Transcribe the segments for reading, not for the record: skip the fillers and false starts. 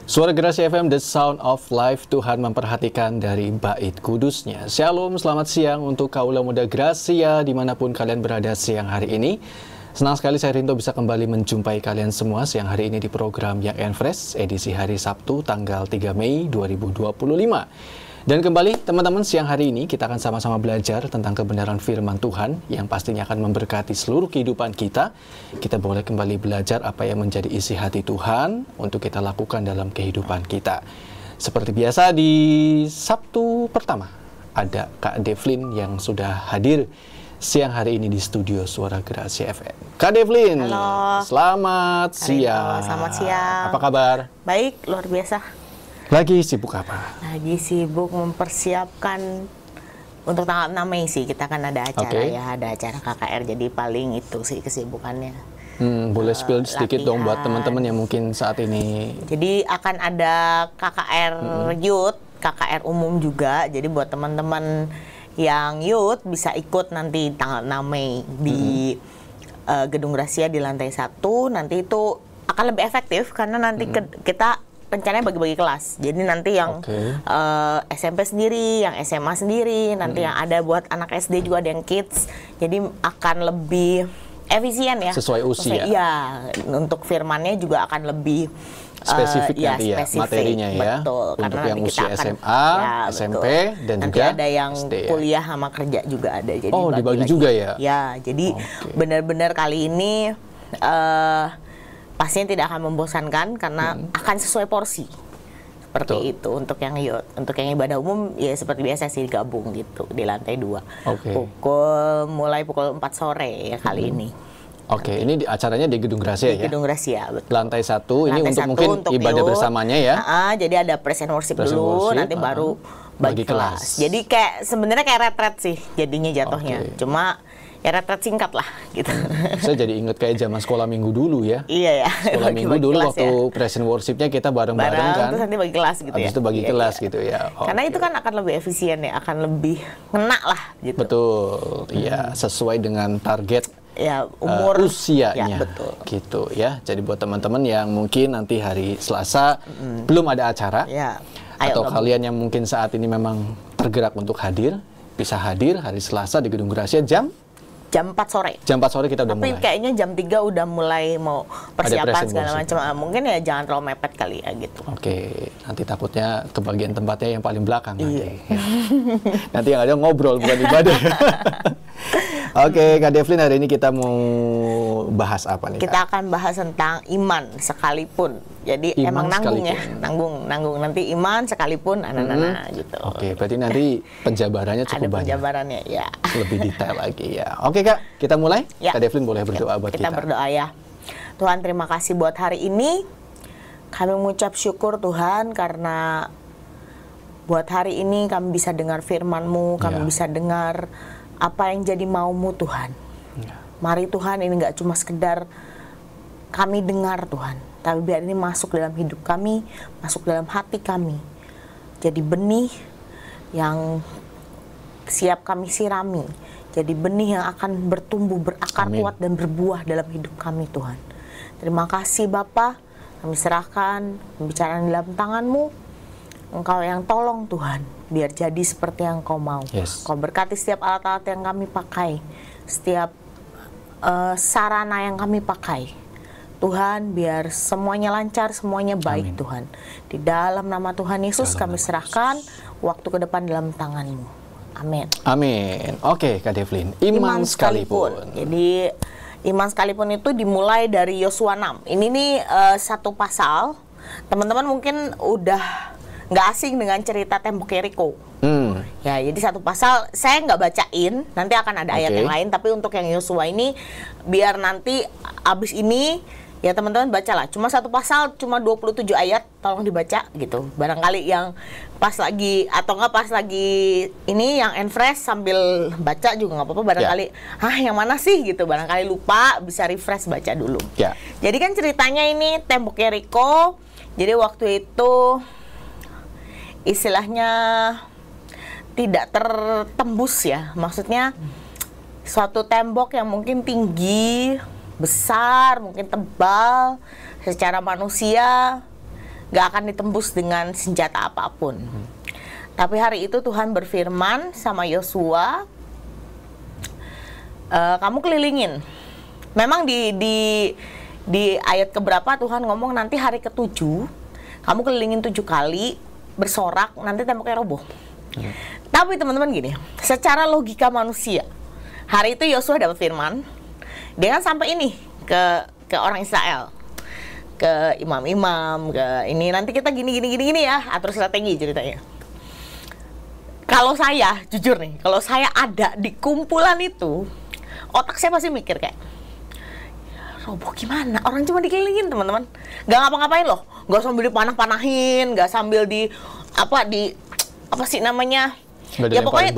Suara Gerasi FM, The Sound of Life, Tuhan memperhatikan dari bait kudusnya. Shalom, selamat siang untuk kaula muda Gracia dimanapun kalian berada siang hari ini. Senang sekali saya Rinto bisa kembali menjumpai kalian semua siang hari ini di program Young and Fresh, edisi hari Sabtu tanggal 3 Mei 2025. Dan kembali teman-teman, siang hari ini kita akan sama-sama belajar tentang kebenaran firman Tuhan yang pastinya akan memberkati seluruh kehidupan kita. Kita boleh kembali belajar apa yang menjadi isi hati Tuhan untuk kita lakukan dalam kehidupan kita. Seperti biasa di Sabtu pertama ada Kak Devlin yang sudah hadir siang hari ini di studio Suara Gerasi FM. Kak Devlin, halo. Selamat siang. Selamat siang. Apa kabar? Baik, luar biasa. Lagi sibuk apa? Lagi sibuk mempersiapkan untuk tanggal 6 Mei sih, kita kan ada acara ya, ada acara KKR, jadi paling itu sih kesibukannya. Boleh spill sedikit latihan. Dong buat teman-teman yang mungkin saat ini. Jadi akan ada KKR Youth, KKR umum juga, jadi buat teman-teman yang Youth bisa ikut nanti tanggal 6 Mei di Gedung Gracia di lantai 1, nanti itu akan lebih efektif karena nanti kita rencananya bagi-bagi kelas. Jadi nanti yang SMP sendiri, yang SMA sendiri, nanti yang ada buat anak SD juga ada yang kids. Jadi akan lebih efisien ya. Sesuai usia. Iya, untuk firmannya juga akan lebih spesifik nanti ya, spesifik, materinya ya. Betul. Untuk karena yang usia akan, SMA, SMP, dan nanti juga ada yang SD ya? kuliah sama kerja juga ada. Jadi dibagi juga ya? Ya, jadi benar-benar kali ini pastinya tidak akan membosankan karena akan sesuai porsi. Seperti itu untuk yang youth. Untuk yang ibadah umum ya seperti biasa sih gabung gitu di lantai 2. Mulai pukul 4 sore ya kali ini. Ini acaranya di Gedung Gracia ya? Di Gedung Gracia, betul. Lantai 1 ini untuk mungkin untuk ibadah youth bersamanya ya? Jadi ada praise and worship dulu, nanti baru bagi kelas. Jadi kayak sebenarnya kayak retret sih jadinya jatuhnya. Cuma ya retret singkat lah gitu. Saya jadi inget kayak zaman sekolah minggu dulu ya. Iya ya. Sekolah minggu dulu waktu praise and worship-nya kita bareng-bareng kan. Terus nanti bagi kelas gitu. Habis itu bagi kelas gitu ya. Karena itu kan akan lebih efisien ya, akan lebih ngena lah gitu. Betul. Iya, sesuai dengan target ya umur usianya. Ya, betul. Gitu ya. Jadi buat teman-teman yang mungkin nanti hari Selasa belum ada acara atau kalian yang mungkin saat ini memang tergerak untuk hadir, bisa hadir hari Selasa di Gedung Gracia jam 4 sore. Jam 4 sore kita udah mulai. Tapi kayaknya jam 3 udah mulai mau persiapan segala macam. Mungkin ya jangan terlalu mepet kali ya gitu. Nanti takutnya ke bagian tempatnya yang paling belakang nanti. Nanti yang ada ngobrol bukan ibadah. Kak Devlin, hari ini kita mau bahas apa nih, Kak? Kita akan bahas tentang iman sekalipun. Jadi iman emang nanggung sekalipun. ya, nanggung nanti iman sekalipun gitu. Berarti nanti penjabarannya cukup banyak. Penjabarannya ya. Lebih detail lagi ya. Kak, kita mulai. Kak Devlin boleh berdoa buat kita. Kita berdoa ya. Tuhan, terima kasih buat hari ini. Kami mengucap syukur Tuhan karena buat hari ini kami bisa dengar firman-Mu, kami bisa dengar apa yang jadi mau-Mu Tuhan. Mari Tuhan, ini nggak cuma sekedar kami dengar Tuhan, tapi biar ini masuk dalam hidup kami, masuk dalam hati kami. Jadi benih yang siap kami sirami, jadi benih yang akan bertumbuh, berakar kuat dan berbuah dalam hidup kami Tuhan. Terima kasih Bapa, kami serahkan pembicaraan dalam tangan-Mu. Engkau yang tolong Tuhan, biar jadi seperti yang Kau mau. Kau berkati setiap alat-alat yang kami pakai, setiap sarana yang kami pakai. Tuhan, biar semuanya lancar, semuanya baik. Amin. Tuhan. Di dalam nama Tuhan Yesus kami serahkan waktu ke depan dalam tangan-Mu. Amin. Amin. Kak Devlin, iman sekalipun. Jadi iman sekalipun itu dimulai dari Yosua 6. Ini nih satu pasal. Teman-teman mungkin udah nggak asing dengan cerita tembok Yeriko. Ya, jadi satu pasal saya nggak bacain, nanti akan ada ayat yang lain, tapi untuk yang Yosua ini biar nanti abis ini ya teman-teman bacalah. Cuma satu pasal, cuma 27 ayat, tolong dibaca gitu. Barangkali yang pas lagi atau nggak pas lagi ini yang fresh sambil baca juga nggak apa-apa. Barangkali yang mana sih gitu, barangkali lupa, bisa refresh baca dulu. Jadi kan ceritanya ini tembok Yeriko. Jadi waktu itu istilahnya tidak tertembus ya, maksudnya suatu tembok yang mungkin tinggi, besar, mungkin tebal secara manusia nggak akan ditembus dengan senjata apapun. Tapi hari itu Tuhan berfirman sama Yosua, kamu kelilingin. Memang di ayat keberapa Tuhan ngomong nanti hari ke-7 kamu kelilingin 7 kali bersorak, nanti temboknya roboh. Tapi teman-teman gini, secara logika manusia, hari itu Yosua dapat firman, dia kan sampai ini ke orang Israel, ke imam-imam, ke ini nanti kita gini ya, atur strategi ceritanya. Kalau saya jujur nih, kalau saya ada di kumpulan itu, otak saya pasti mikir kayak, roboh gimana? Orang cuma dikelilingin teman-teman, nggak ngapa-ngapain loh, nggak sambil dipanah-panahin, nggak sambil apa sih namanya? Ya pokoknya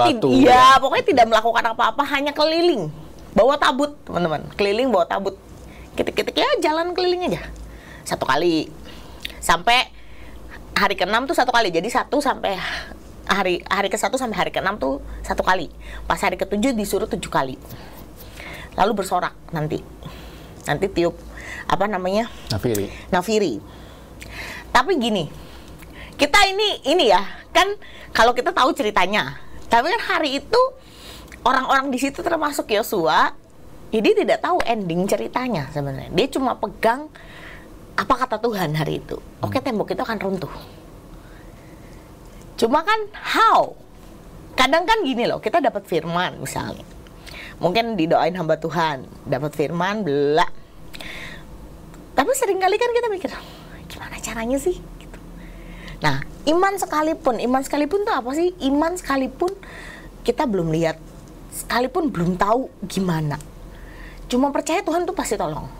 pokoknya tidak melakukan apa-apa, hanya keliling, bawa tabut teman-teman, keliling bawa tabut, ketik-ketik ya jalan keliling aja, 1 kali, sampai hari ke-6 tuh 1 kali, jadi 1 sampai hari ke-1 sampai hari ke-6 tuh 1 kali, pas hari ke-7 disuruh 7 kali, lalu bersorak nanti tiup apa namanya nafiri. Tapi gini, kita ini ya kan, kalau kita tahu ceritanya, tapi kan hari itu orang-orang di situ termasuk Yosua, jadi tidak tahu ending ceritanya sebenarnya. Dia cuma pegang apa kata Tuhan hari itu. Oke, tembok itu akan runtuh. Cuma kan how? Kadang kan gini loh, kita dapat firman misalnya, mungkin didoain hamba Tuhan, dapat firman, bela. Tapi seringkali kan kita mikir, gimana caranya sih? Gitu. Nah, iman sekalipun tuh apa sih? Iman sekalipun kita belum lihat, sekalipun belum tahu gimana, cuma percaya Tuhan tuh pasti tolong.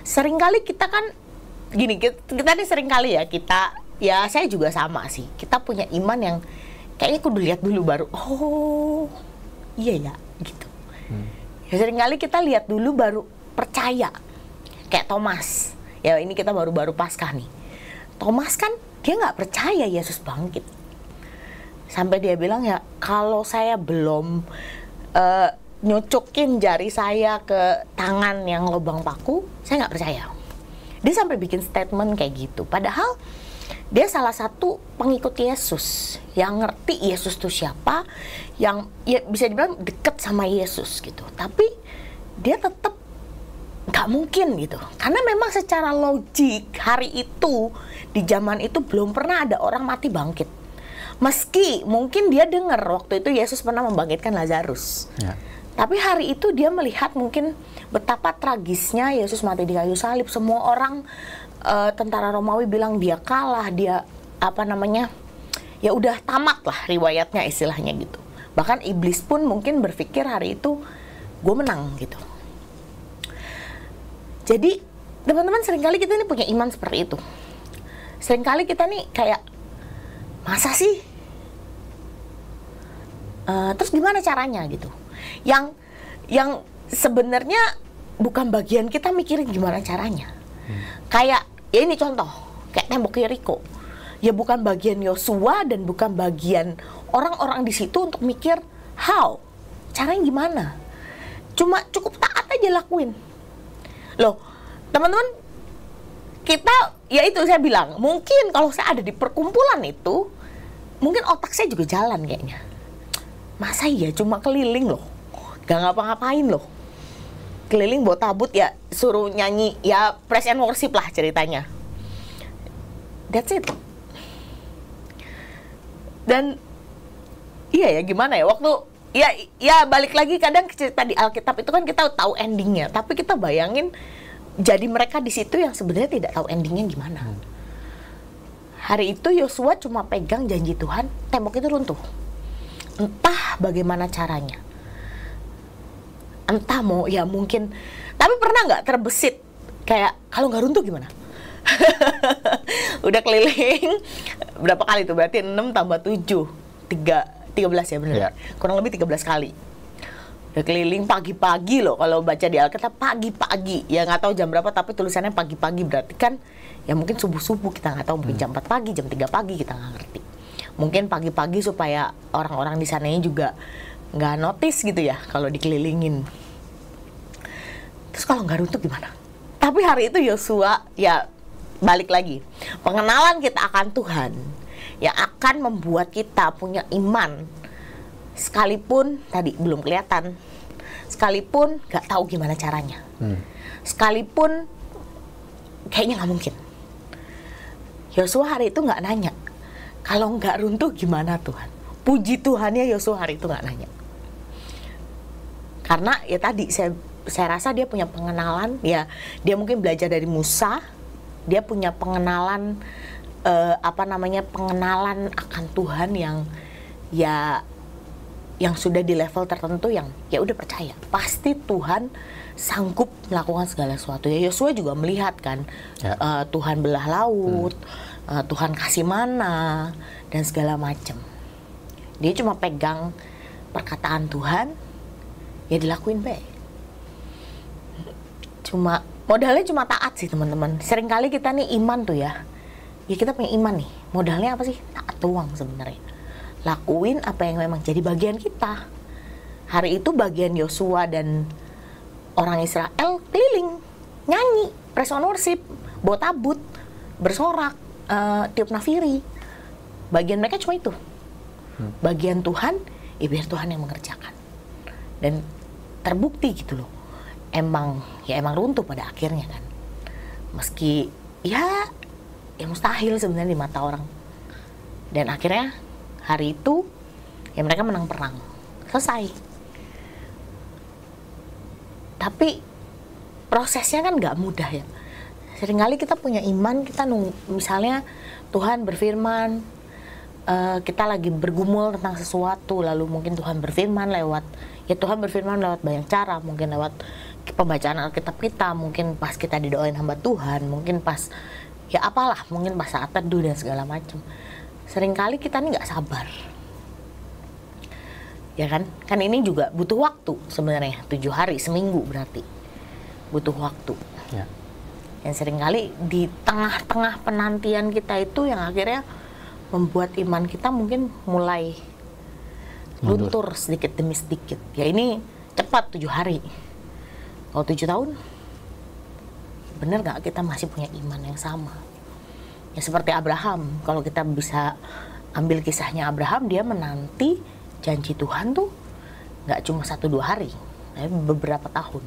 Seringkali kita kan gini, kita nih seringkali ya saya juga sama sih, kita punya iman yang kayaknya kudu lihat dulu baru, oh iya ya gitu. Ya seringkali kita lihat dulu baru percaya. Kayak Thomas, ya ini kita baru-baru Paskah nih. Thomas kan dia nggak percaya Yesus bangkit, sampai dia bilang ya kalau saya belum nyocokin jari saya ke tangan yang lubang paku, saya nggak percaya. Dia sampai bikin statement kayak gitu. Padahal dia salah satu pengikut Yesus yang ngerti Yesus itu siapa, yang ya bisa dibilang deket sama Yesus gitu. Tapi dia tetap nggak mungkin gitu, karena memang secara logik hari itu di zaman itu belum pernah ada orang mati bangkit. Meski mungkin dia dengar waktu itu Yesus pernah membangkitkan Lazarus, tapi hari itu dia melihat mungkin betapa tragisnya Yesus mati di kayu salib. Semua orang tentara Romawi bilang dia kalah, dia ya udah tamat lah riwayatnya istilahnya gitu. Bahkan iblis pun mungkin berpikir hari itu gue menang gitu. Jadi teman-teman, seringkali kita ini punya iman seperti itu. Seringkali kita nih kayak, masa sih? Terus gimana caranya gitu? Yang sebenarnya bukan bagian kita mikirin gimana caranya. Kayak, ya ini contoh, kayak tembok Yeriko. Ya bukan bagian Yosua dan bukan bagian orang-orang di situ untuk mikir how, caranya gimana. Cuma cukup taat aja lakuin. Loh, teman-teman, kita, ya itu saya bilang, mungkin kalau saya ada di perkumpulan itu, mungkin otak saya juga jalan kayaknya. Masa iya cuma keliling loh, gak ngapa-ngapain loh. Keliling bawa tabut ya, suruh nyanyi, ya praise and worship lah ceritanya. That's it. Dan, iya ya gimana ya, waktu, ya balik lagi kadang cerita di Alkitab itu kan kita tahu endingnya, tapi kita bayangin jadi mereka di situ yang sebenarnya tidak tahu endingnya gimana. Hari itu Yosua cuma pegang janji Tuhan, tembok itu runtuh. Entah bagaimana caranya, entah mau ya mungkin, tapi pernah nggak terbesit kayak kalau nggak runtuh gimana? Udah keliling berapa kali tuh, berarti 6 tambah 7 13 ya benar, kurang lebih 13 kali. Udah keliling pagi-pagi loh, kalau baca di Alkitab pagi-pagi, ya nggak tahu jam berapa tapi tulisannya pagi-pagi, berarti kan ya mungkin subuh-subuh, kita nggak tahu, mungkin jam 4 pagi, jam 3 pagi, kita nggak ngerti. Mungkin pagi-pagi supaya orang-orang di sananya juga nggak notice gitu ya kalau dikelilingin. Terus kalau nggak runtuh gimana? Tapi hari itu Yosua ya balik lagi, pengenalan kita akan Tuhan yang akan membuat kita punya iman, sekalipun tadi belum kelihatan, sekalipun gak tahu gimana caranya, sekalipun kayaknya nggak mungkin. Yosua hari itu nggak nanya, kalau nggak runtuh gimana Tuhan? Puji Tuhannya Yosua hari itu nggak nanya. Karena ya tadi saya rasa dia punya pengenalan, ya dia mungkin belajar dari Musa, dia punya pengenalan pengenalan akan Tuhan yang sudah di level tertentu yang ya udah percaya pasti Tuhan sanggup melakukan segala sesuatu. Ya Yosua juga melihat kan Tuhan belah laut, Tuhan kasih mana dan segala macam. Dia cuma pegang perkataan Tuhan, ya dilakuin baik. Modalnya cuma taat sih teman-teman. Seringkali kita nih iman tuh ya kita punya iman nih, modalnya apa sih? Taat doang sebenarnya. Lakuin apa yang memang jadi bagian kita. Hari itu bagian Yosua dan orang Israel keliling, nyanyi, praise and worship, bawa tabut, bersorak, tiup nafiri. Bagian mereka cuma itu. Bagian Tuhan, ya biar Tuhan yang mengerjakan. Dan terbukti gitu loh. Emang runtuh pada akhirnya kan. Meski ya mustahil sebenarnya di mata orang. Dan akhirnya hari itu ya mereka menang perang. Selesai. Tapi prosesnya kan nggak mudah ya. Seringkali kita punya iman, kita misalnya Tuhan berfirman, kita lagi bergumul tentang sesuatu, lalu mungkin Tuhan berfirman lewat banyak cara, mungkin lewat pembacaan Alkitab kita, mungkin pas kita didoain hamba Tuhan, mungkin pas ya apalah, mungkin pas saat teduh dan segala macam. Seringkali kita nih nggak sabar. Ya kan ini juga butuh waktu sebenarnya, 7 hari, seminggu berarti butuh waktu. Ya. Yang seringkali di tengah-tengah penantian kita itu yang akhirnya membuat iman kita mungkin mulai luntur sedikit demi sedikit. Ya ini cepat 7 hari. Kalau 7 tahun, bener nggak kita masih punya iman yang sama? Ya seperti Abraham, kalau kita bisa ambil kisahnya Abraham, dia menanti janji Tuhan tuh nggak cuma 1-2 hari, tapi beberapa tahun.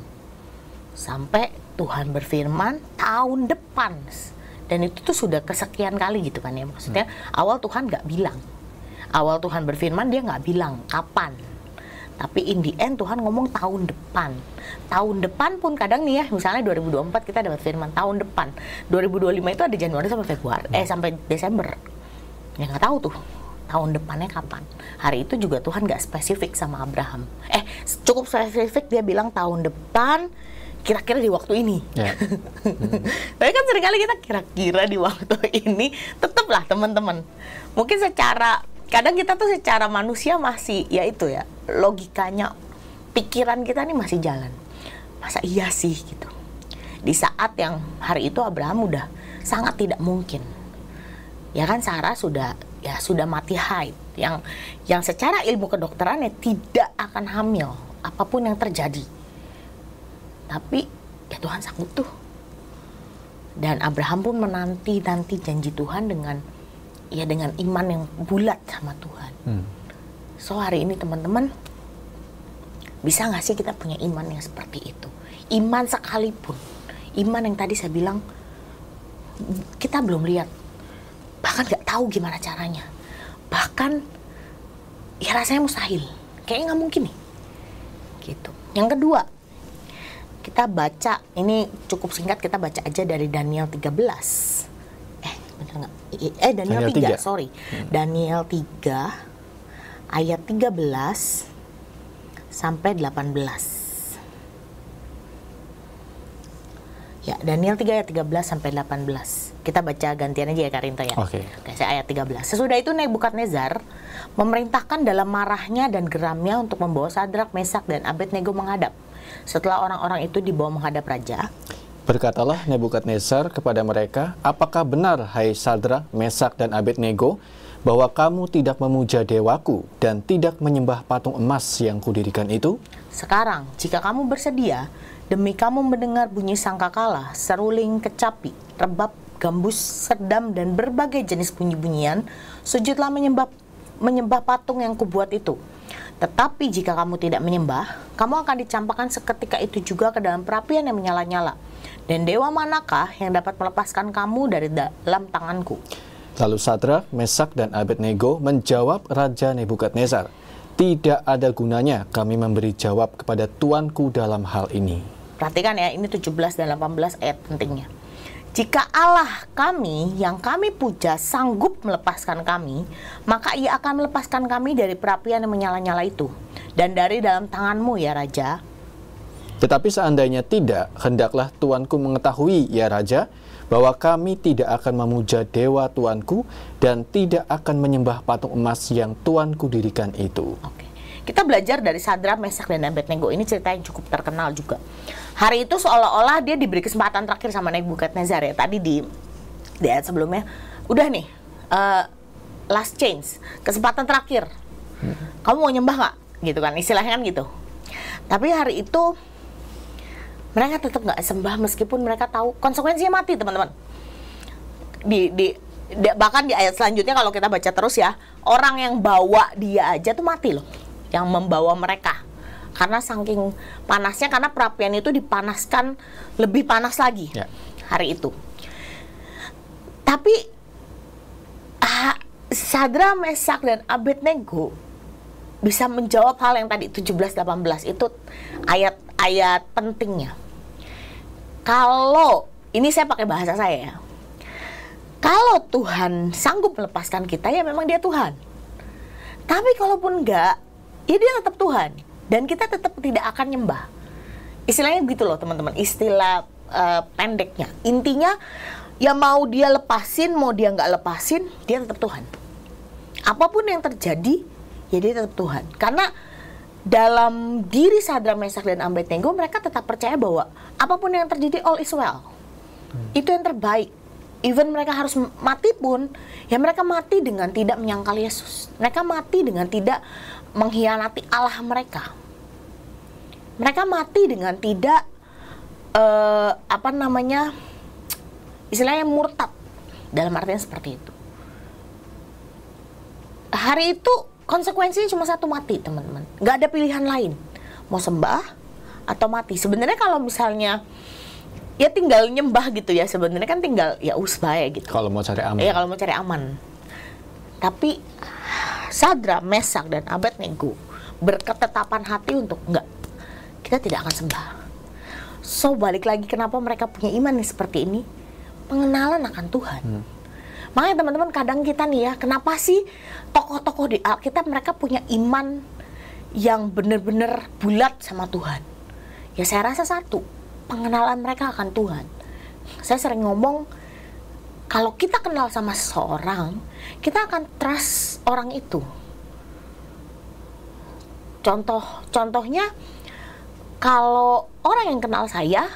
Sampai Tuhan berfirman tahun depan. Dan itu tuh sudah kesekian kali gitu kan ya. Maksudnya awal Tuhan nggak bilang. Awal Tuhan berfirman dia nggak bilang kapan. Tapi in the end Tuhan ngomong tahun depan. Tahun depan pun kadang nih ya, misalnya 2024 kita dapat firman tahun depan. 2025 itu ada Januari sampai Februari, sampai Desember. Ya nggak tahu tuh tahun depannya kapan. Hari itu juga Tuhan nggak spesifik sama Abraham. Cukup spesifik, dia bilang tahun depan, kira-kira di waktu ini. Yeah. Tapi kan seringkali kita kira-kira di waktu ini, tetaplah teman-teman. Mungkin kadang kita tuh secara manusia masih, ya itu ya, logikanya, pikiran kita nih masih jalan. Masa iya sih gitu. Di saat yang hari itu Abraham udah sangat tidak mungkin. Ya kan Sarah sudah mati haid, yang secara ilmu kedokterannya tidak akan hamil apapun yang terjadi. Tapi ya Tuhan sanggup tuh. Dan Abraham pun menanti janji Tuhan dengan iman yang bulat sama Tuhan. So hari ini teman-teman, bisa nggak sih kita punya iman yang seperti itu? Iman sekalipun, iman yang tadi saya bilang kita belum lihat, bahkan nggak tahu gimana caranya, bahkan ya rasanya mustahil, kayaknya nggak mungkin nih, gitu. Yang kedua, kita baca, ini cukup singkat, kita baca aja dari Daniel 13. Bener nggak? Daniel 3, sorry. Daniel 3, ayat 13 sampai 18. Ya, Daniel 3 ayat 13 sampai 18. Kita baca gantian aja ya Karinto ya. Oke, saya ayat 13. Sesudah itu Nebukadnezar memerintahkan dalam marahnya dan geramnya untuk membawa Sadrak, Mesak, dan Abednego menghadap. Setelah orang-orang itu dibawa menghadap raja, berkatalah Nebukadnezar kepada mereka, apakah benar, hai Sadrak, Mesak, dan Abednego, bahwa kamu tidak memuja dewaku dan tidak menyembah patung emas yang kudirikan itu? Sekarang, jika kamu bersedia, demi kamu mendengar bunyi sangkakala, seruling kecapi, rebab, gambus, sedam, dan berbagai jenis bunyi-bunyian, sujudlah menyembah patung yang kubuat itu. Tetapi jika kamu tidak menyembah, kamu akan dicampakkan seketika itu juga ke dalam perapian yang menyala-nyala. Dan dewa manakah yang dapat melepaskan kamu dari dalam tanganku?" Lalu Sadrak, Mesak, dan Abednego menjawab Raja Nebukadnezar, "Tidak ada gunanya kami memberi jawab kepada tuanku dalam hal ini." Perhatikan ya, ini 17 dan 18 ayat pentingnya. "Jika Allah kami yang kami puja sanggup melepaskan kami, maka ia akan melepaskan kami dari perapian yang menyala-nyala itu, dan dari dalam tanganmu ya Raja." Tetapi seandainya tidak, hendaklah tuanku mengetahui ya Raja, bahwa kami tidak akan memuja dewa tuanku dan tidak akan menyembah patung emas yang tuanku dirikan itu. Oke. Kita belajar dari Sadrak, Mesak, dan Abednego. Ini cerita yang cukup terkenal juga. Hari itu seolah-olah dia diberi kesempatan terakhir sama Nebukadnezar ya. Tadi di ayat sebelumnya, udah nih, last chance, kesempatan terakhir. Kamu mau nyembah nggak? Gitu kan, istilahnya kan gitu. Tapi hari itu mereka tetap nggak sembah meskipun mereka tahu konsekuensinya mati, teman-teman. Bahkan di ayat selanjutnya kalau kita baca terus ya, orang yang bawa dia aja tuh mati loh, yang membawa mereka. Karena saking panasnya, karena perapian itu dipanaskan lebih panas lagi hari itu. Tapi Sadrak, Mesak, dan Abednego bisa menjawab hal yang tadi 17-18 itu ayat-ayat pentingnya. Kalau ini saya pakai bahasa saya ya, kalau Tuhan sanggup melepaskan kita, ya memang dia Tuhan. Tapi kalaupun enggak, ya dia tetap Tuhan, dan kita tetap tidak akan nyembah. Istilahnya begitu loh teman-teman, istilah pendeknya. Intinya ya mau dia lepasin, mau dia nggak lepasin, dia tetap Tuhan. Apapun yang terjadi, ya dia tetap Tuhan. Karena dalam diri Sadrak, Mesak, dan Abednego, mereka tetap percaya bahwa apapun yang terjadi, all is well. Itu yang terbaik. Even mereka harus mati pun, ya mereka mati dengan tidak menyangkal Yesus. Mereka mati dengan tidak mengkhianati Allah mereka. Mereka mati dengan tidak istilahnya murtad, dalam artian seperti itu. Hari itu konsekuensinya cuma satu, mati, teman-teman. Nggak ada pilihan lain, mau sembah atau mati. Sebenarnya kalau misalnya ya tinggal nyembah gitu ya, sebenarnya kan tinggal ya usbah ya gitu. Kalau mau cari aman. Iya, kalau mau cari aman. Tapi Sadrak, Mesak, dan Abednego berketetapan hati untuk enggak, kita tidak akan sembah. So balik lagi, kenapa mereka punya iman nih seperti ini? Pengenalan akan Tuhan. Makanya teman-teman, kadang kita nih ya, kenapa sih tokoh-tokoh di Alkitab mereka punya iman yang benar-benar bulat sama Tuhan? Ya saya rasa satu, pengenalan mereka akan Tuhan. Saya sering ngomong, kalau kita kenal sama seseorang, kita akan trust orang itu. Contohnya, kalau orang yang kenal saya,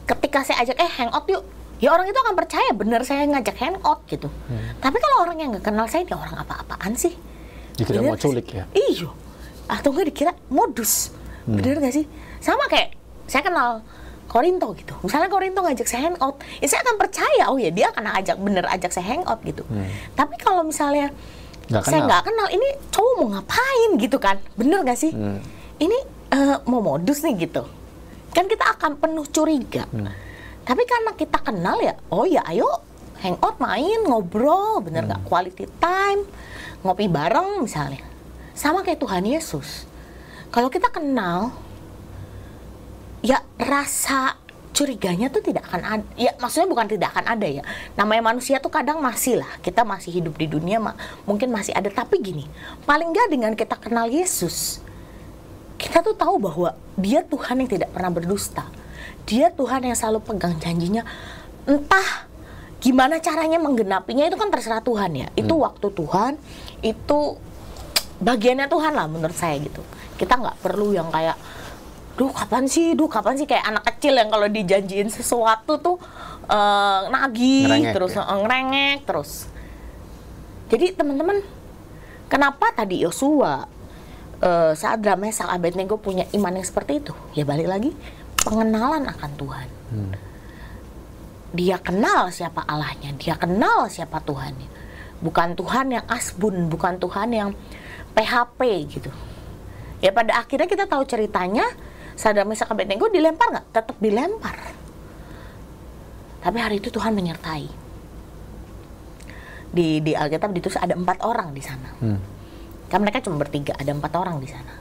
ketika saya ajak hangout yuk, ya orang itu akan percaya bener saya ngajak hangout gitu. Tapi kalau orang yang nggak kenal saya, dia orang apa-apaan sih? Dikira mau culik ya? Iya. Atau nggak dikira modus. Bener nggak sih? Sama kayak saya kenal Korinto gitu. Misalnya Korinto ngajak saya hangout, ya saya akan percaya, oh ya dia akan ajak saya hangout gitu. Tapi kalau misalnya saya nggak kenal, ini cowok mau ngapain gitu kan? Bener nggak sih? Ini mau modus nih gitu. Kan kita akan penuh curiga. Tapi karena kita kenal ya, oh ya ayo hangout, main, ngobrol, bener nggak? Quality time, ngopi bareng misalnya. Sama kayak Tuhan Yesus. Kalau kita kenal, ya rasa curiganya tuh tidak akan ada. Ya maksudnya bukan tidak akan ada ya. Namanya manusia tuh kadang masih lah. Kita masih hidup di dunia, mungkin masih ada. Tapi gini, paling nggak dengan kita kenal Yesus, kita tuh tahu bahwa dia Tuhan yang tidak pernah berdusta. Dia Tuhan yang selalu pegang janjinya. Entah gimana caranya menggenapinya, itu kan terserah Tuhan ya. Itu waktu Tuhan, itu bagiannya Tuhan lah menurut saya gitu. Kita nggak perlu yang kayak, duh kapan sih kayak anak kecil yang kalau dijanjiin sesuatu tuh nagih, ngerengek terus. Jadi teman-teman, kenapa tadi Yosua, Sadrak, Mesak, Abednego punya iman yang seperti itu? Ya balik lagi, pengenalan akan Tuhan. dia kenal siapa Allahnya, dia kenal siapa Tuhannya. Bukan Tuhan yang asbun, bukan Tuhan yang PHP gitu. Ya pada akhirnya kita tahu ceritanya, Sadrak, Mesak, Abednego dilempar nggak? Tetap dilempar. Tapi hari itu Tuhan menyertai. Di Alkitab ditulis ada 4 orang di sana. Kan mereka cuma bertiga, ada 4 orang di sana.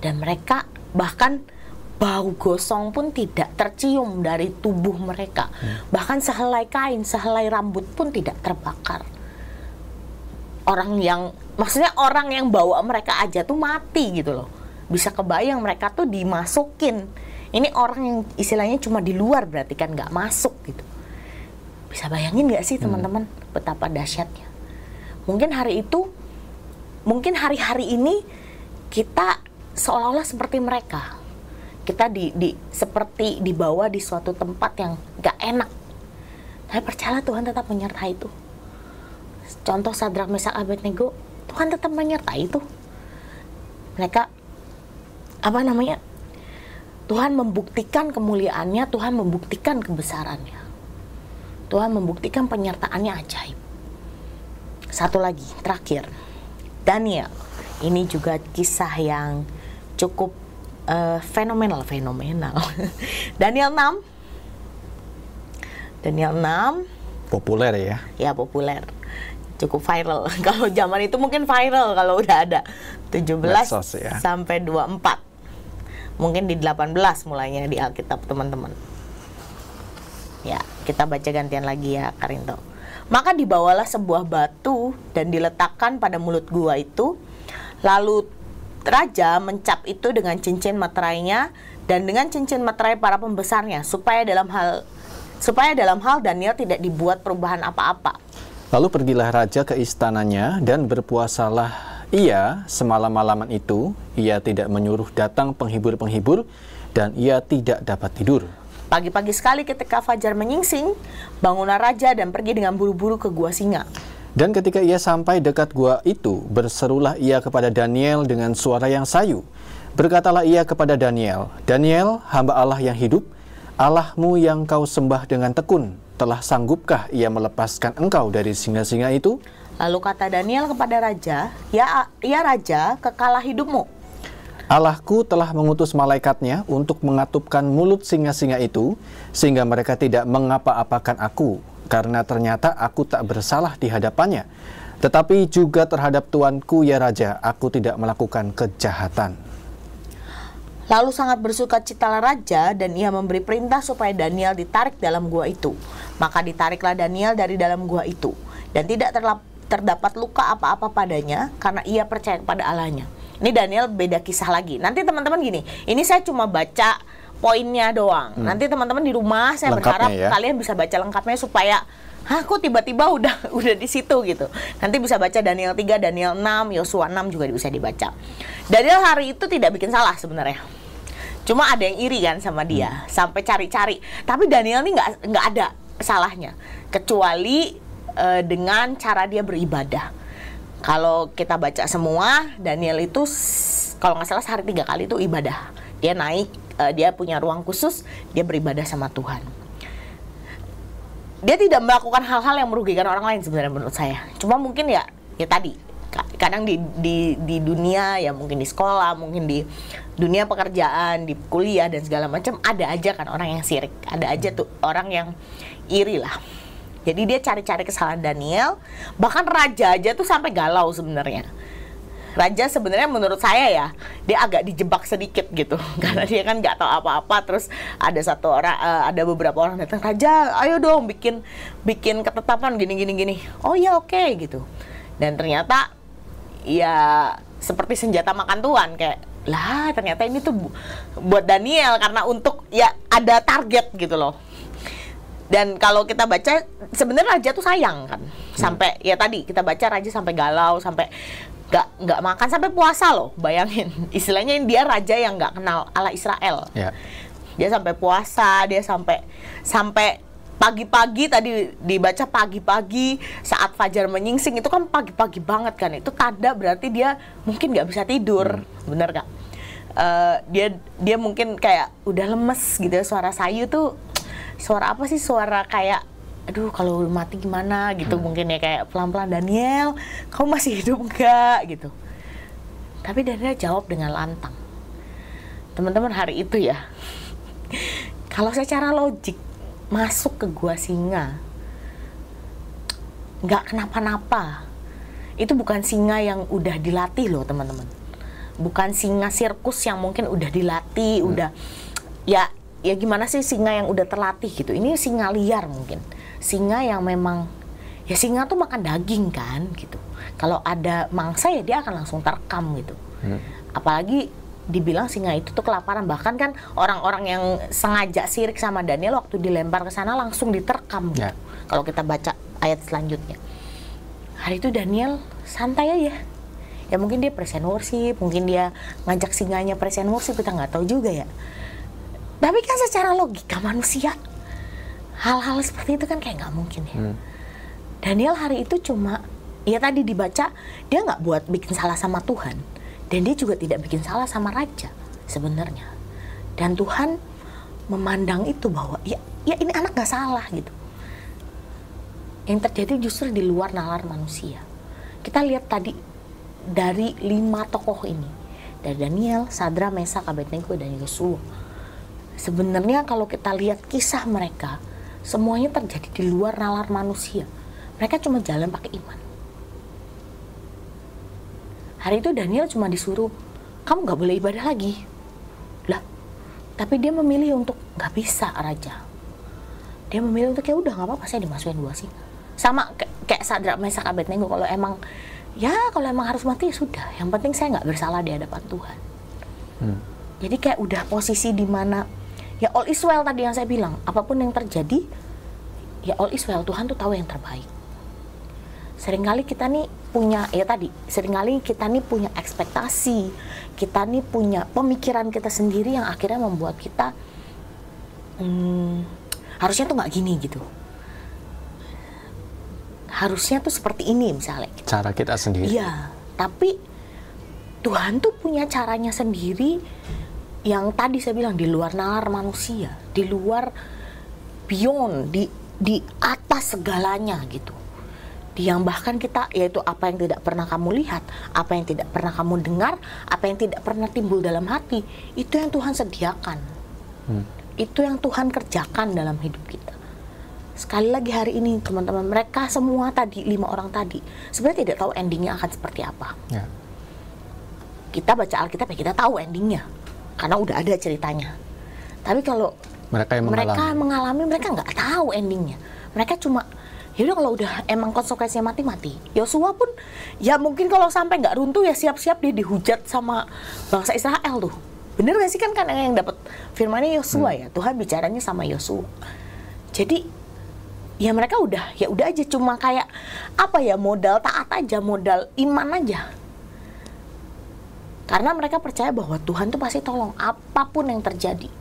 Dan mereka bahkan bau gosong pun tidak tercium dari tubuh mereka. Bahkan sehelai kain, sehelai rambut pun tidak terbakar. Maksudnya orang yang bawa mereka aja tuh mati gitu loh. Bisa kebayang mereka tuh dimasukin. Ini orang yang istilahnya cuma di luar, berarti kan nggak masuk gitu. Bisa bayangin nggak sih teman-teman betapa dahsyatnya? Mungkin hari itu, mungkin hari-hari ini kita seolah-olah seperti mereka. Kita seperti dibawa di suatu tempat yang nggak enak. Tapi percayalah Tuhan tetap menyertai itu. Contoh Sadrak, Mesak, Abednego, Tuhan tetap menyertai itu. Mereka Tuhan membuktikan kemuliaannya, Tuhan membuktikan kebesarannya, Tuhan membuktikan penyertaannya ajaib. Satu lagi, terakhir, Daniel. Ini juga kisah yang cukup fenomenal. Daniel 6 populer ya? Ya, populer. Cukup viral. Kalau zaman itu mungkin viral kalau udah ada 17 Medsos, ya. Sampai 24. Mungkin di 18 mulainya di Alkitab, teman-teman. Ya, kita baca gantian lagi ya, Karinto. Maka dibawalah sebuah batu dan diletakkan pada mulut gua itu. Lalu raja mencap itu dengan cincin meterainya dan dengan cincin meterai para pembesarnya, supaya dalam hal Daniel tidak dibuat perubahan apa-apa. Lalu pergilah raja ke istananya dan berpuasalah ia semalam-malaman itu. Ia tidak menyuruh datang penghibur-penghibur dan ia tidak dapat tidur. Pagi-pagi sekali ketika fajar menyingsing, bangunlah raja dan pergi dengan buru-buru ke gua singa. Dan ketika ia sampai dekat gua itu, berserulah ia kepada Daniel dengan suara yang sayu. Berkatalah ia kepada Daniel, Daniel, hamba Allah yang hidup, Allahmu yang kau sembah dengan tekun, telah sanggupkah ia melepaskan engkau dari singa-singa itu? Lalu kata Daniel kepada raja, ya raja, kekalah hidupmu. Allahku telah mengutus malaikatnya untuk mengatupkan mulut singa-singa itu, sehingga mereka tidak mengapa-apakan aku, karena ternyata aku tak bersalah di hadapannya. Tetapi juga terhadap tuanku ya raja, aku tidak melakukan kejahatan. Lalu sangat bersukacitalah raja dan ia memberi perintah supaya Daniel ditarik dalam gua itu. Maka ditariklah Daniel dari dalam gua itu. Dan tidak terdapat luka apa-apa padanya karena ia percaya kepada Allahnya. Ini Daniel beda kisah lagi. Nanti teman-teman gini, ini saya cuma baca poinnya doang. Nanti teman-teman di rumah saya lengkapnya berharap kalian bisa baca lengkapnya supaya kok tiba-tiba udah di situ gitu. Nanti bisa baca Daniel 3, Daniel 6, Yosua 6 juga bisa dibaca. Daniel hari itu tidak bikin salah sebenarnya. Cuma ada yang iri kan sama dia, sampai cari-cari. Tapi Daniel ini nggak ada salahnya, kecuali dengan cara dia beribadah. Kalau kita baca semua, Daniel itu kalau nggak salah sehari 3 kali itu ibadah. Dia naik, dia punya ruang khusus, dia beribadah sama Tuhan. Dia tidak melakukan hal-hal yang merugikan orang lain sebenarnya menurut saya. Cuma mungkin ya tadi, kadang di dunia ya, mungkin di sekolah, mungkin di dunia pekerjaan, di kuliah dan segala macam, ada aja kan orang yang sirik, ada aja tuh orang yang iri lah. Jadi dia cari-cari kesalahan Daniel, bahkan raja aja tuh sampai galau sebenarnya. Raja sebenarnya menurut saya ya, dia agak dijebak sedikit gitu, karena dia kan nggak tahu apa-apa. Terus ada beberapa orang datang, raja, ayo dong bikin ketetapan gini. Oh ya oke gitu. Dan ternyata ya seperti senjata makan tuan, kayak lah ternyata ini tuh buat Daniel karena untuk ya ada target gitu loh. Dan kalau kita baca sebenarnya raja tuh sayang kan, sampai ya tadi kita baca raja sampai galau, sampai nggak makan, sampai puasa loh, bayangin. Istilahnya dia raja yang nggak kenal Allah Israel. Dia sampai puasa, dia sampai pagi-pagi, tadi dibaca pagi-pagi saat fajar menyingsing, itu kan pagi-pagi banget kan, itu tanda berarti dia mungkin nggak bisa tidur. Bener gak? Dia mungkin kayak udah lemes gitu ya, suara sayu tuh suara apa sih, suara kayak aduh kalau mati gimana gitu, mungkin ya kayak pelan-pelan, Daniel kamu masih hidup enggak gitu. Tapi Daniel jawab dengan lantang. Teman-teman, hari itu ya, kalau secara logik masuk ke gua singa nggak kenapa-napa, itu bukan singa yang udah dilatih loh teman-teman, bukan singa sirkus yang mungkin udah dilatih, udah ya gimana sih singa yang udah terlatih gitu. Ini singa liar mungkin, singa yang memang ya singa tuh makan daging kan gitu. Kalau ada mangsa ya dia akan langsung terekam gitu. Apalagi dibilang singa itu tuh kelaparan, bahkan kan orang-orang yang sengaja sirik sama Daniel waktu dilempar ke sana langsung diterkam gitu. Kalau kita baca ayat selanjutnya, hari itu Daniel santai aja. Ya mungkin dia present worship, mungkin dia ngajak singanya present worship, kita nggak tahu juga ya. Tapi kan secara logika manusia, hal-hal seperti itu kan kayak nggak mungkin ya. Daniel hari itu cuma, ya tadi dibaca, dia nggak buat bikin salah sama Tuhan. Dan dia juga tidak bikin salah sama raja sebenarnya. Dan Tuhan memandang itu bahwa ya ini anak nggak salah gitu. Yang terjadi justru di luar nalar manusia. Kita lihat tadi dari 5 tokoh ini, dari Daniel, Sadra, Mesak, Abednego, dan Yosua. Sebenarnya kalau kita lihat kisah mereka, semuanya terjadi di luar nalar manusia. Mereka cuma jalan pakai iman. Hari itu Daniel cuma disuruh, kamu gak boleh ibadah lagi. Lah, tapi dia memilih untuk gak bisa raja. Dia memilih untuk ya udah gak apa-apa, saya dimasukin 2 singa. Sama kayak Sadra, Mesak, Abednego, kalau emang harus mati ya sudah. Yang penting saya gak bersalah di hadapan Tuhan. Jadi kayak udah posisi di mana ya all is well tadi yang saya bilang. Apapun yang terjadi, ya all is well. Tuhan tuh tahu yang terbaik. Seringkali kita nih punya, seringkali kita nih punya ekspektasi, kita nih punya pemikiran kita sendiri yang akhirnya membuat kita harusnya tuh nggak gini gitu. Harusnya tuh seperti ini misalnya. Cara kita sendiri. Iya, tapi Tuhan tuh punya caranya sendiri yang tadi saya bilang di luar nalar manusia, di luar beyond, di atas segalanya gitu. Yang bahkan kita, yaitu apa yang tidak pernah kamu lihat, apa yang tidak pernah kamu dengar, apa yang tidak pernah timbul dalam hati, itu yang Tuhan sediakan. Itu yang Tuhan kerjakan dalam hidup kita. Sekali lagi hari ini teman-teman, mereka semua tadi, 5 orang tadi sebenarnya tidak tahu endingnya akan seperti apa. Kita baca Alkitab ya kita tahu endingnya karena udah ada ceritanya. Tapi kalau mereka mengalami, mereka nggak tahu endingnya. Mereka cuma ya udah, kalau udah emang konsekuensinya mati. Yosua pun ya mungkin kalau sampai nggak runtuh ya siap-siap dia dihujat sama bangsa Israel tuh. Bener gak sih, kan yang dapat firmannya Yosua ya, Tuhan bicaranya sama Yosua. Jadi ya mereka udah aja cuma kayak apa ya, modal taat aja, modal iman aja. Karena mereka percaya bahwa Tuhan tuh pasti tolong apapun yang terjadi.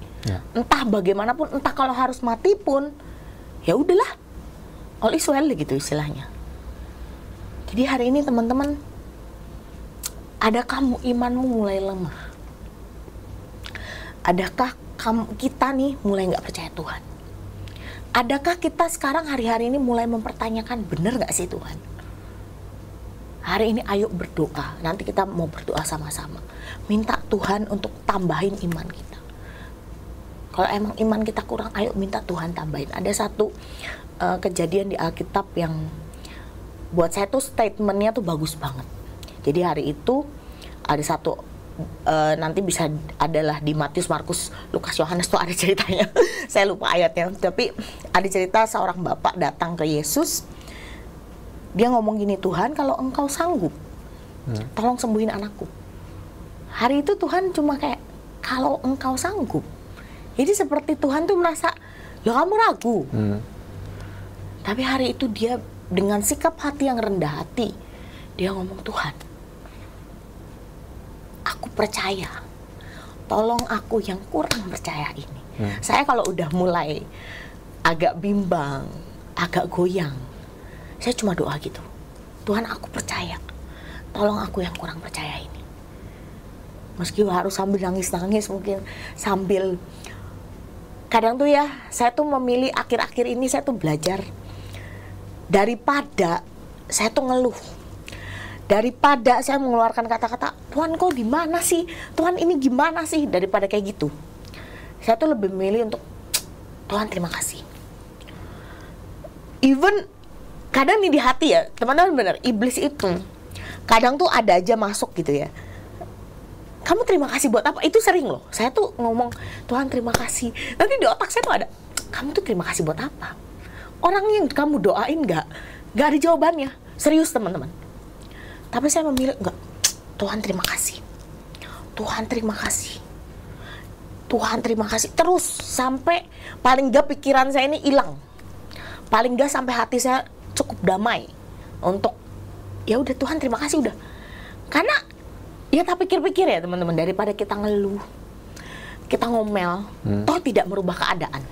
Entah bagaimanapun, entah kalau harus mati pun ya udahlah. All is well gitu istilahnya. Jadi hari ini teman-teman, adakah imanmu mulai lemah? Adakah kita nih mulai nggak percaya Tuhan? Adakah kita sekarang hari-hari ini mulai mempertanyakan, benar nggak sih Tuhan? Hari ini ayo berdoa. Nanti kita mau berdoa sama-sama. Minta Tuhan untuk tambahin iman kita. Kalau emang iman kita kurang, ayo minta Tuhan tambahin. Ada satu kejadian di Alkitab yang buat saya tuh statementnya tuh bagus banget. Jadi hari itu ada satu nanti bisa adalah di Matius, Markus, Lukas, Yohanes tuh ada ceritanya. Saya lupa ayatnya, tapi ada cerita seorang bapak datang ke Yesus. Dia ngomong gini, Tuhan kalau engkau sanggup, tolong sembuhin anakku. Hari itu Tuhan cuma kayak, kalau engkau sanggup. Jadi seperti Tuhan tuh merasa, ya kamu ragu. Tapi hari itu dia dengan sikap hati yang rendah hati, dia ngomong, Tuhan, aku percaya, tolong aku yang kurang percaya ini. Saya kalau udah mulai agak bimbang, agak goyang, saya cuma doa gitu, Tuhan aku percaya, tolong aku yang kurang percaya ini. Meski harus sambil nangis-nangis, mungkin sambil kadang tuh ya, saya tuh memilih akhir-akhir ini saya tuh belajar daripada saya tuh ngeluh, daripada saya mengeluarkan kata-kata Tuhan kok di mana sih, Tuhan ini gimana sih, daripada kayak gitu. Saya tuh lebih memilih untuk Tuhan terima kasih. Even kadang nih di hati ya teman-teman, bener, iblis itu kadang tuh ada aja masuk gitu ya. Kamu terima kasih buat apa? Itu sering loh. Saya tuh ngomong Tuhan terima kasih. Nanti di otak saya tuh ada, kamu tuh terima kasih buat apa? Orang yang kamu doain nggak ada jawabannya. Serius teman-teman. Tapi saya memilih enggak. Tuhan terima kasih. Tuhan terima kasih. Tuhan terima kasih. Terus sampai paling nggak pikiran saya ini hilang. Paling nggak sampai hati saya cukup damai untuk ya udah Tuhan terima kasih udah. Karena ya tak pikir-pikir ya teman-teman, daripada kita ngeluh, kita ngomel, toh tidak merubah keadaan.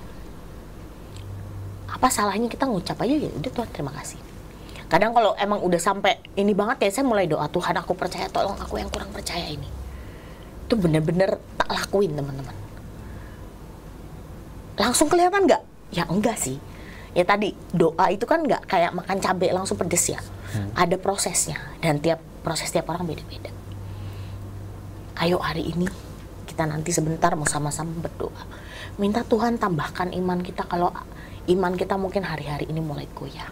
Apa salahnya kita ngucap aja ya udah Tuhan terima kasih. Kadang kalau emang udah sampai ini banget ya, saya mulai doa, Tuhan aku percaya, tolong aku yang kurang percaya ini. Itu bener-bener tak lakuin teman-teman. Langsung kelihatan nggak? Ya enggak sih. Ya tadi doa itu kan nggak kayak makan cabai langsung pedes ya. Ada prosesnya dan proses tiap orang beda-beda. Ayo hari ini kita nanti sebentar mau sama-sama berdoa. Minta Tuhan tambahkan iman kita kalau iman kita mungkin hari-hari ini mulai goyah.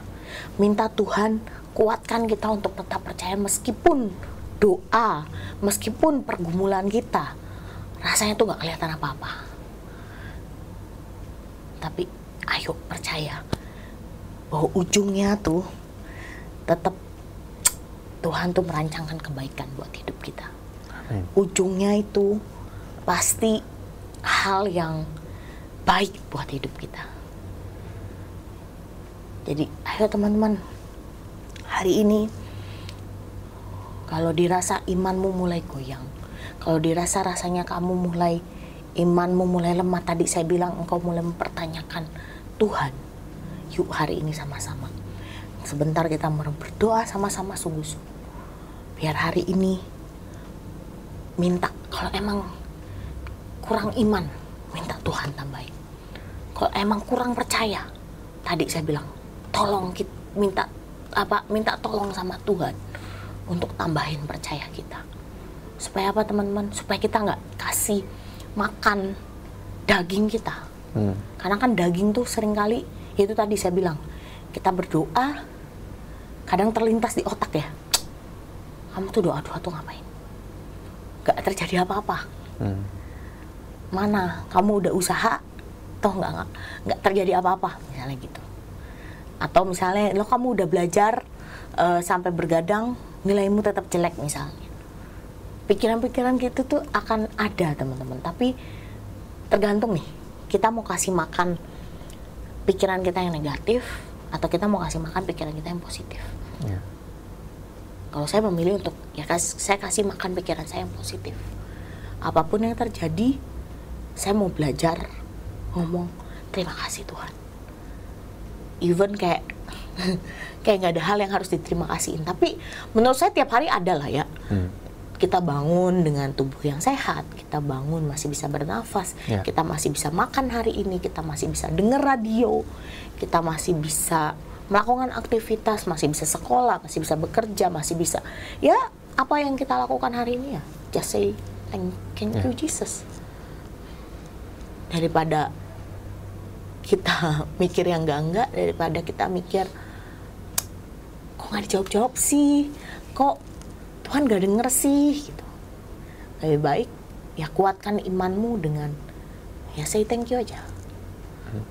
Minta Tuhan kuatkan kita untuk tetap percaya meskipun doa, meskipun pergumulan kita rasanya tuh gak kelihatan apa-apa. Tapi ayo percaya bahwa ujungnya tuh tetap Tuhan tuh merancangkan kebaikan buat hidup kita. Ujungnya itu pasti hal yang baik buat hidup kita. Jadi ayo teman-teman, hari ini kalau dirasa imanmu mulai goyang, kalau dirasa rasanya imanmu mulai lemah, tadi saya bilang engkau mulai mempertanyakan Tuhan, yuk hari ini sama-sama sebentar kita berdoa sama-sama sungguh-sungguh. Biar hari ini minta, kalau emang kurang iman, minta Tuhan tambahin. Kalau emang kurang percaya, tadi saya bilang, tolong kita minta tolong sama Tuhan untuk tambahin percaya kita. Supaya apa teman-teman? Supaya kita nggak kasih makan daging kita. Karena kan daging tuh seringkali, itu tadi saya bilang, kita berdoa, kadang terlintas di otak ya, kamu tuh doa-doa tuh ngapain? Gak terjadi apa-apa. Mana kamu udah usaha, toh nggak terjadi apa-apa, misalnya gitu. Atau misalnya lo kamu udah belajar sampai bergadang, nilaimu tetap jelek misalnya. Pikiran-pikiran gitu tuh akan ada teman-teman. Tapi tergantung nih, kita mau kasih makan pikiran kita yang negatif atau kita mau kasih makan pikiran kita yang positif. Kalau saya memilih untuk saya kasih makan pikiran saya yang positif. Apapun yang terjadi, saya mau belajar ngomong terima kasih Tuhan. Even kayak nggak ada hal yang harus diterima kasihin. Tapi menurut saya tiap hari ada lah ya. Kita bangun dengan tubuh yang sehat, kita bangun masih bisa bernafas, kita masih bisa makan hari ini, kita masih bisa dengar radio, kita masih bisa melakukan aktivitas, masih bisa sekolah, masih bisa bekerja, masih bisa ya apa yang kita lakukan hari ini ya just say thank you Jesus. Daripada kita mikir yang enggak, daripada kita mikir kok nggak dijawab-jawab sih, kok Tuhan gak denger sih gitu. Lebih baik ya kuatkan imanmu dengan ya say thank you aja.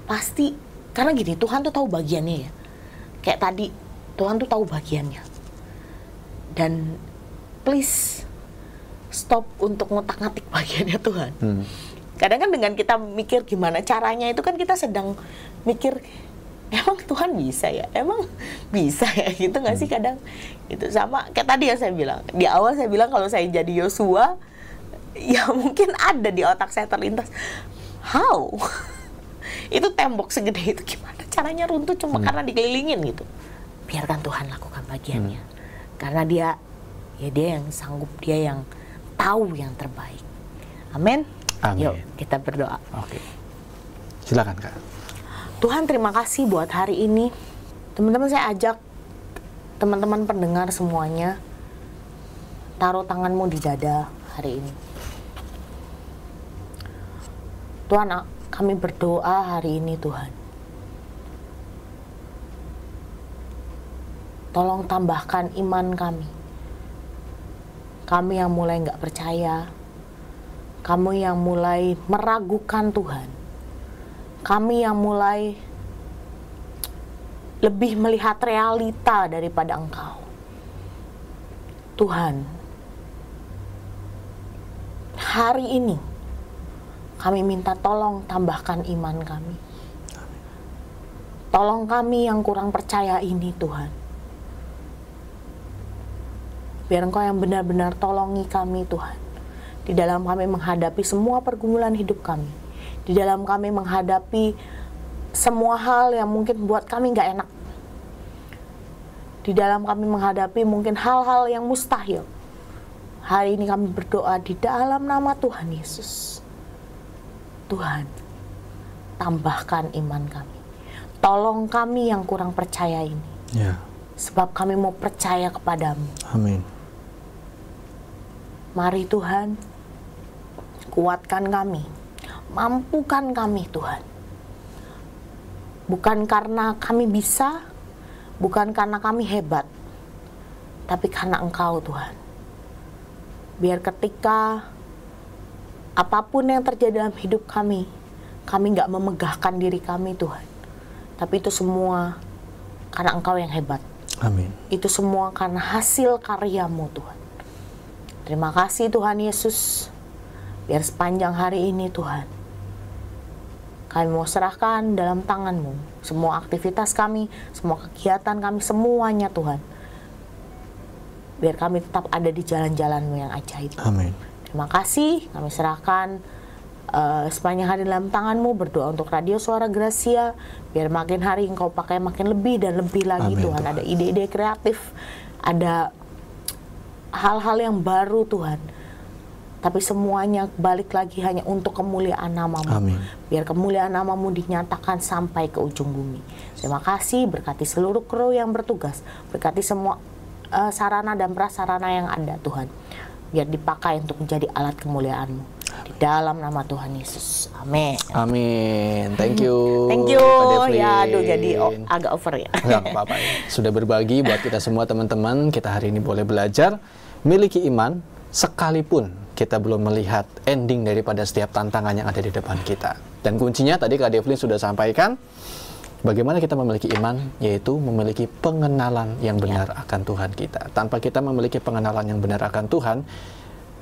Pasti karena gini, Tuhan tuh tahu bagiannya ya. Kayak tadi Tuhan tuh tahu bagiannya. Dan please stop untuk ngotak-ngatik bagiannya Tuhan. Kadang kan dengan kita mikir gimana caranya itu kan kita sedang mikir emang Tuhan bisa ya? Emang bisa ya? Gitu gak sih kadang? Itu sama kayak tadi yang saya bilang. Di awal saya bilang kalau saya jadi Yosua, ya mungkin ada di otak saya terlintas, how? Itu tembok segede itu gimana caranya runtuh cuma karena dikelilingin gitu. Biarkan Tuhan lakukan bagiannya. Karena dia yang sanggup, dia yang tahu yang terbaik. Amin. Yuk kita berdoa. Oke. Silakan Kak. Tuhan, terima kasih buat hari ini. Teman-teman, saya ajak teman-teman pendengar semuanya, taruh tanganmu di dada hari ini. Tuhan, kami berdoa hari ini Tuhan. Tolong tambahkan iman kami. Kami yang mulai nggak percaya, kami yang mulai meragukan Tuhan, kami yang mulai lebih melihat realita daripada Engkau. Tuhan, hari ini kami minta tolong tambahkan iman kami. Tolong kami yang kurang percaya ini Tuhan. Biar Engkau yang benar-benar tolongi kami Tuhan. Di dalam kami menghadapi semua pergumulan hidup kami. Di dalam kami menghadapi semua hal yang mungkin buat kami gak enak. Di dalam kami menghadapi mungkin hal-hal yang mustahil. Hari ini kami berdoa di dalam nama Tuhan Yesus. Tuhan, tambahkan iman kami. Tolong kami yang kurang percaya ini. Ya. Sebab kami mau percaya kepadamu. Amin. Mari Tuhan, kuatkan kami. Mampukan kami Tuhan. Bukan karena kami bisa, bukan karena kami hebat, tapi karena Engkau Tuhan. Biar ketika apapun yang terjadi dalam hidup kami gak memegahkan diri kami Tuhan. Tapi itu semua karena Engkau yang hebat. Amin. Itu semua karena hasil karyamu Tuhan. Terima kasih Tuhan Yesus. Biar sepanjang hari ini Tuhan, kami mau serahkan dalam tangan-Mu semua aktivitas kami, semua kegiatan kami, semuanya Tuhan. Biar kami tetap ada di jalan-jalan-Mu yang ajaib. Amin. Terima kasih, kami serahkan sepanjang hari dalam tangan-Mu, berdoa untuk Radio Suara Gracia, biar makin hari Engkau pakai makin lebih dan lebih lagi. Amin, Tuhan. Ada ide-ide kreatif, ada hal-hal yang baru Tuhan. Tapi semuanya balik lagi hanya untuk kemuliaan nama-Mu. Amin. Biar kemuliaan nama-Mu dinyatakan sampai ke ujung bumi. Terima kasih, berkati seluruh kru yang bertugas, berkati semua sarana dan prasarana yang ada Tuhan. Biar dipakai untuk menjadi alat kemuliaan-Mu. Di dalam nama Tuhan Yesus. Amin. Amin. Thank you. Thank you. Ya, aduh jadi agak over ya. Nggak apa-apa ya. Sudah berbagi buat kita semua teman-teman. Kita hari ini boleh belajar miliki iman sekalipun kita belum melihat ending daripada setiap tantangan yang ada di depan kita. Dan kuncinya tadi Kak Devlin sudah sampaikan, bagaimana kita memiliki iman, yaitu memiliki pengenalan yang benar akan Tuhan kita. Tanpa kita memiliki pengenalan yang benar akan Tuhan,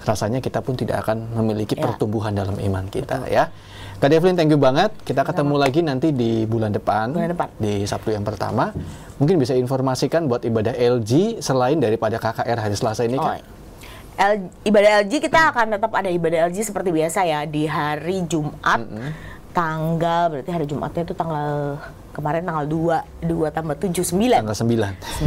rasanya kita pun tidak akan memiliki pertumbuhan dalam iman kita. Ya, Kak Devlin, thank you banget. Kita ketemu lagi nanti di bulan depan, di Sabtu yang pertama. Mungkin bisa informasikan buat ibadah LG selain daripada KKR hari Selasa ini, Kak? Ibadah LG kita akan tetap ada ibadah LG seperti biasa ya, di hari Jumat. Tanggal, berarti hari Jumatnya itu tanggal kemarin tanggal 2 tambah 7, 9. Tanggal 9.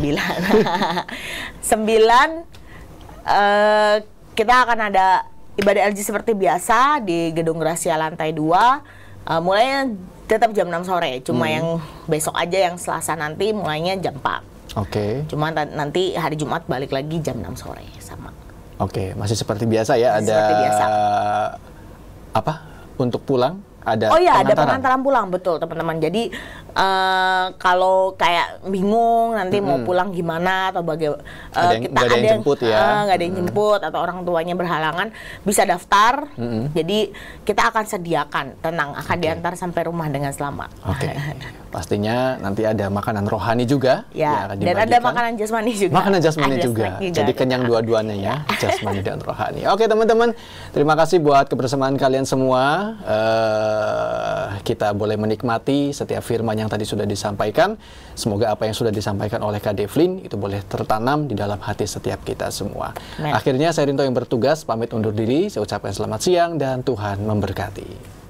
Kita akan ada ibadah LG seperti biasa di Gedung Gracia lantai 2. Mulainya tetap jam 6 sore. Cuma yang besok aja, yang Selasa nanti mulainya jam 4. Oke. Cuma nanti hari Jumat balik lagi jam 6 sore sama. Oke, masih seperti biasa ya. Masih ada seperti biasa. Apa? Untuk pulang? Ada ada pengantaran pulang, betul teman-teman. Jadi kalau kayak bingung nanti mau pulang gimana atau nggak ada yang jemput ya, nggak ada yang jemput atau orang tuanya berhalangan, bisa daftar. Jadi kita akan sediakan, tenang, akan diantar sampai rumah dengan selamat. Pastinya nanti ada makanan rohani juga ya, dan ada makanan jasmani juga. Makanan jasmani juga. Jadi kenyang dua-duanya ya, jasmani dan rohani. Oke teman-teman, terima kasih buat kebersamaan kalian semua. Kita boleh menikmati setiap firman yang tadi sudah disampaikan. Semoga apa yang sudah disampaikan oleh Kak Devlin itu boleh tertanam di dalam hati setiap kita semua. Akhirnya saya Rinto yang bertugas pamit undur diri. Saya ucapkan selamat siang dan Tuhan memberkati.